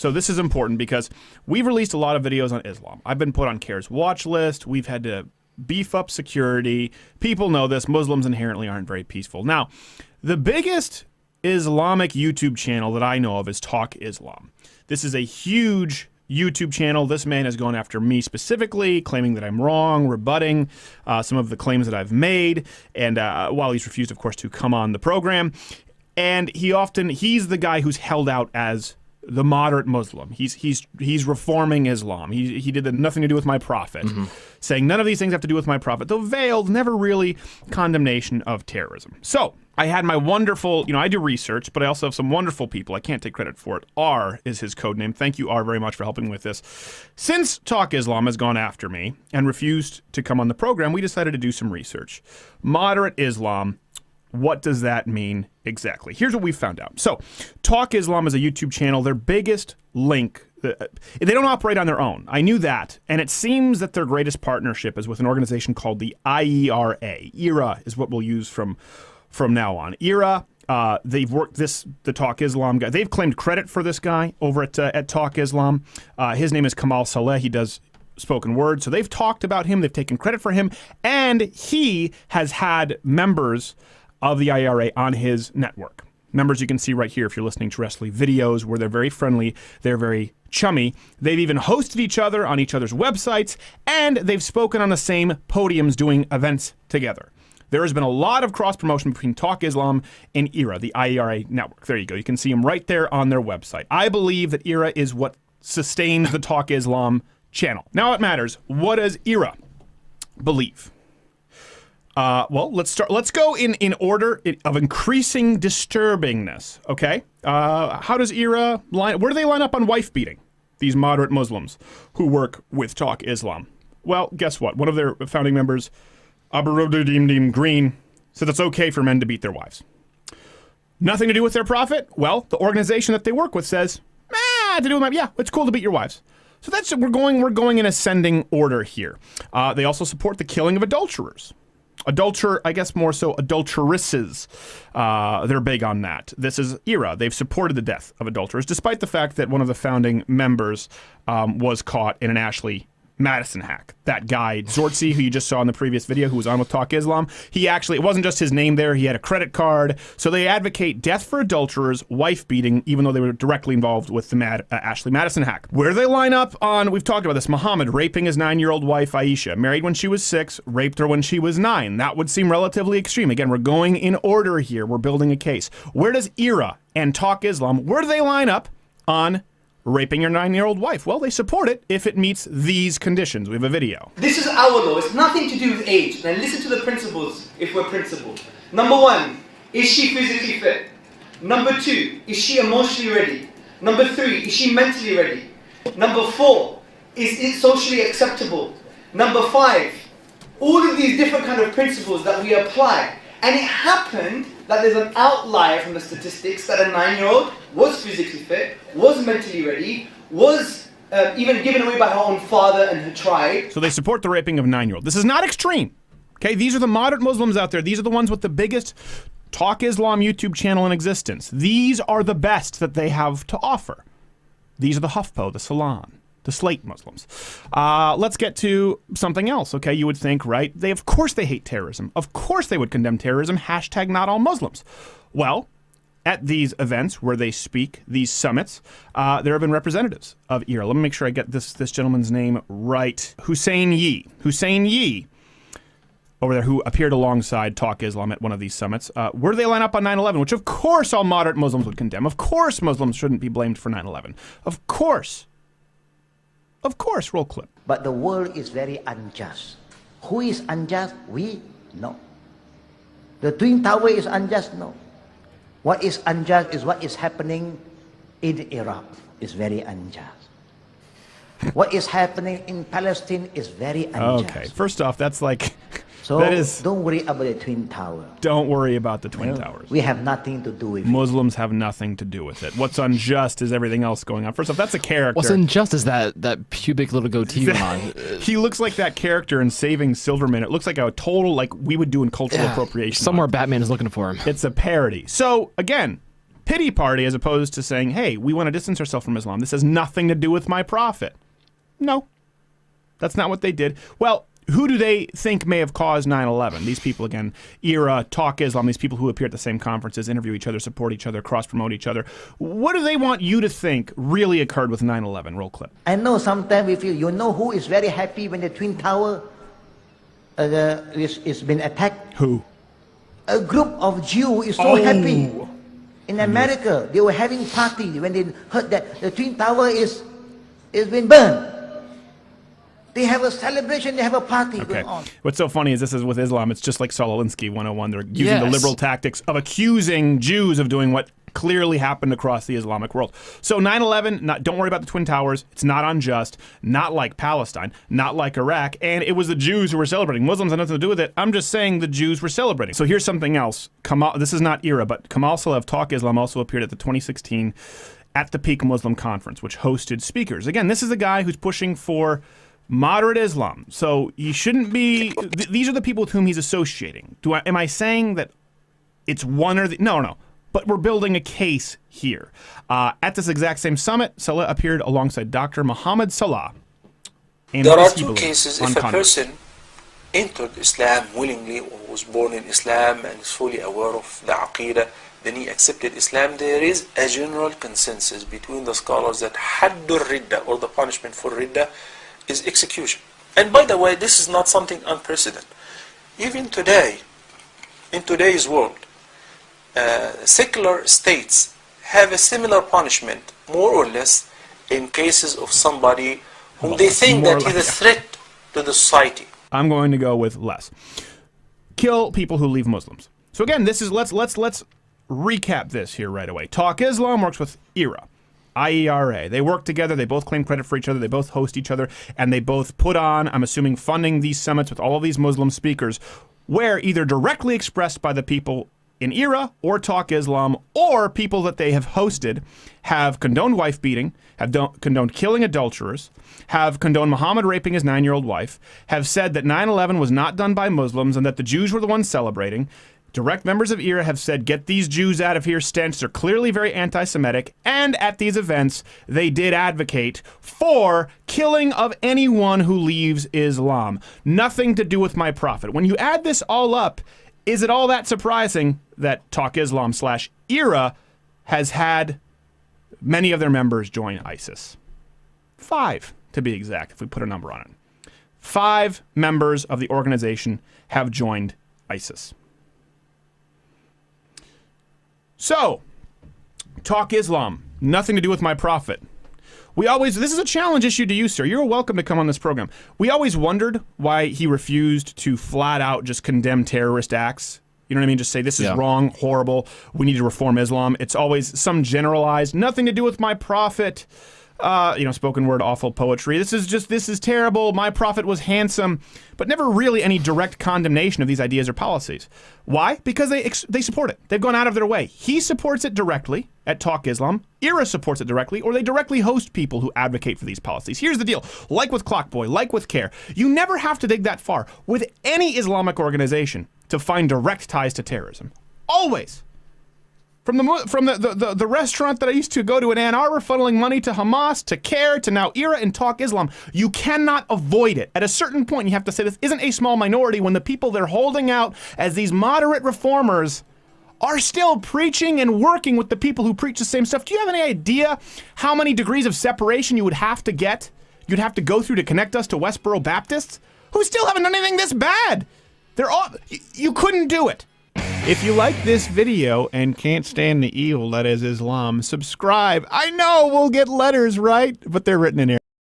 So this is important because we've released a lot of videos on Islam. I've been put on CARE's watch list. We've had to beef up security. People know this. Muslims inherently aren't very peaceful. Now, the biggest Islamic YouTube channel that I know of is Talk Islam. This is a huge YouTube channel. This man has gone after me specifically, claiming that I'm wrong, rebutting some of the claims that I've made, and while he's refused, of course, to come on the program. And he's the guy who's held out as the moderate Muslim. He's reforming Islam. He did nothing to do with my prophet, saying none of these things have to do with my prophet, though veiled, never really condemnation of terrorism. So I had my wonderful, I do research, but I also have some wonderful people. I can't take credit for it. R is his code name. Thank you, R, very much for helping with this. Since Talk Islam has gone after me and refused to come on the program, we decided to do some research. Moderate Islam. What does that mean exactly? Here's what we found out. So, Talk Islam is a YouTube channel. Their biggest link, they don't operate on their own. I knew that. And it seems that their greatest partnership is with an organization called the IERA. IRA is what we'll use from now on. IRA, they've worked the Talk Islam guy. They've claimed credit for this guy over at Talk Islam. His name is Kamal Saleh. He does spoken word. So they've talked about him. They've taken credit for him. And he has had members of the IRA on his network. Members you can see right here if you're listening to Wrestling videos where they're very friendly, they're very chummy. They've even hosted each other on each other's websites, and they've spoken on the same podiums doing events together. There has been a lot of cross-promotion between Talk Islam and IRA, the IERA network. There you go. You can see them right there on their website. I believe that IRA is what sustains the Talk Islam channel. Now it matters. What does IRA believe? Well, let's go in order of increasing disturbingness, okay? How does IRA where do they line up on wife beating, these moderate Muslims who work with Talk Islam? Well, guess what? One of their founding members, Aburuddin Green, said it's okay for men to beat their wives. Nothing to do with their prophet? Well, the organization that they work with says, to do with it's cool to beat your wives. So we're going in ascending order here. They also support the killing of adulterers. I guess more so adulteresses. They're big on that. This is IRA. They've supported the death of adulterers, despite the fact that one of the founding members was caught in an Ashley Madison hack. That guy, Zortzi, who you just saw in the previous video, who was on with Talk Islam, it wasn't just his name there, he had a credit card. So they advocate death for adulterers, wife beating, even though they were directly involved with the Ashley Madison hack. Where do they line up on, we've talked about this, Muhammad raping his 9-year-old wife, Aisha, married when she was 6, raped her when she was 9. That would seem relatively extreme. Again, we're going in order here. We're building a case. Where does IRA and Talk Islam, where do they line up on raping your 9-year-old wife? Well, they support it if it meets these conditions. We have a video. This is our law. It's nothing to do with age. Now listen to the principles if we're principled. Number 1, is she physically fit? Number 2, is she emotionally ready? Number 3, is she mentally ready? Number 4, is it socially acceptable? Number 5, all of these different kind of principles that we apply. And it happened that there's an outlier from the statistics that a 9-year-old was physically fit, was mentally ready, was even given away by her own father and her tribe. So they support the raping of 9-year-olds. This is not extreme. Okay, these are the moderate Muslims out there. These are the ones with the biggest Talk Islam YouTube channel in existence. These are the best that they have to offer. These are the HuffPo, the Salon, the Slate Muslims. Let's get to something else, okay? You would think, right? Of course they hate terrorism. Of course they would condemn terrorism. Hashtag not all Muslims. Well, at these events where they speak, these summits, there have been representatives of IRA. Let me make sure I get this gentleman's name right. Hussein Yee, over there, who appeared alongside Talk Islam at one of these summits. Where do they line up on 9/11, which of course all moderate Muslims would condemn. Of course Muslims shouldn't be blamed for 9/11. Of course. Roll clip. But the world is very unjust. Who is unjust? We? No. The Twin Tower is unjust? No. What is unjust is what is happening in Iraq is very unjust. What is happening in Palestine is very unjust. Okay, first off, that's like... So don't worry about the Twin Tower. Don't worry about the Twin Towers. We have nothing to do with it. Muslims have nothing to do with it. What's unjust is everything else going on. First off, that's a character. What's unjust is that pubic little goatee on. He looks like that character in Saving Silverman. It looks like a total, like we would do in cultural appropriation. Somewhere Batman is looking for him. It's a parody. So, again, pity party as opposed to saying, hey, we want to distance ourselves from Islam. This has nothing to do with my prophet. No, that's not what they did. Well, who do they think may have caused 9/11? These people, again, IRA, Talk Islam, these people who appear at the same conferences, interview each other, support each other, cross-promote each other. What do they want you to think really occurred with 9/11? Roll clip. I know sometimes we feel, you know who is very happy when the Twin Tower is been attacked? Who? A group of Jews is so happy. In America, they were having party when they heard that the Twin Tower is been burned. They have a celebration, they have a party going on. What's so funny is this is with Islam, it's just like Saul Alinsky 101. They're using the Yes. liberal tactics of accusing Jews of doing what clearly happened across the Islamic world. So 9/11, don't worry about the Twin Towers. It's not unjust, not like Palestine, not like Iraq, and it was the Jews who were celebrating. Muslims had nothing to do with it. I'm just saying the Jews were celebrating. So here's something else. This is not IRA, but Kamal Saleh, Talk Islam, also appeared at the 2016 At the Peak Muslim Conference, which hosted speakers. Again, this is a guy who's pushing for moderate Islam. So you shouldn't be... these are the people with whom he's associating. Am I saying that it's one or the... No. But we're building a case here. At this exact same summit, Salah appeared alongside Dr. Muhammad Salah. And There what are does he two believe cases. on If a conduct? person entered Islam willingly or was born in Islam and is fully aware of the Aqidah, then he accepted Islam, there is a general consensus between the scholars that Haddur Ridda, or the punishment for Ridda, is execution. And by the way, this is not something unprecedented. Even today, in today's world, secular states have a similar punishment, more or less, in cases of somebody whom they think more or that is a less, threat to the society. I'm going to go with less. Kill people who leave Muslims. So again, this is let's recap this here right away. Talk Islam works with IRA. IERA. They work together. They both claim credit for each other. They both host each other. And they both put on, I'm assuming, funding these summits with all of these Muslim speakers, where either directly expressed by the people in IRA or Talk Islam, or people that they have hosted, have condoned wife beating, have condoned killing adulterers, have condoned Muhammad raping his 9-year-old wife, have said that 9/11 was not done by Muslims and that the Jews were the ones celebrating. Direct members of IRA have said, get these Jews out of here, stench. They're clearly very anti-Semitic. And at these events, they did advocate for killing of anyone who leaves Islam. Nothing to do with my prophet. When you add this all up, is it all that surprising that Talk Islam / IRA has had many of their members join ISIS? 5, to be exact, if we put a number on it. 5 members of the organization have joined ISIS. So, Talk Islam, nothing to do with my prophet. This is a challenge issue to you, sir. You're welcome to come on this program. We always wondered why he refused to flat out just condemn terrorist acts. You know what I mean? Just say, this is wrong, horrible, we need to reform Islam. It's always some generalized, nothing to do with my prophet, spoken word, awful poetry. This is terrible, my prophet was handsome, but never really any direct condemnation of these ideas or policies. Why? Because they support it. They've gone out of their way. He supports it directly at Talk Islam. IRA supports it directly, or they directly host people who advocate for these policies. Here's the deal. Like with Clockboy, like with CARE, you never have to dig that far with any Islamic organization to find direct ties to terrorism. Always. From the restaurant that I used to go to in Ann Arbor, funneling money to Hamas, to CARE, to now IRA and Talk Islam, you cannot avoid it. At a certain point, you have to say this isn't a small minority when the people they're holding out as these moderate reformers are still preaching and working with the people who preach the same stuff. Do you have any idea how many degrees of separation you would have to get? You'd have to go through to connect us to Westboro Baptists, who still haven't done anything this bad. You couldn't do it. If you like this video and can't stand the evil that is Islam, subscribe. I know we'll get letters, right? But they're written in here.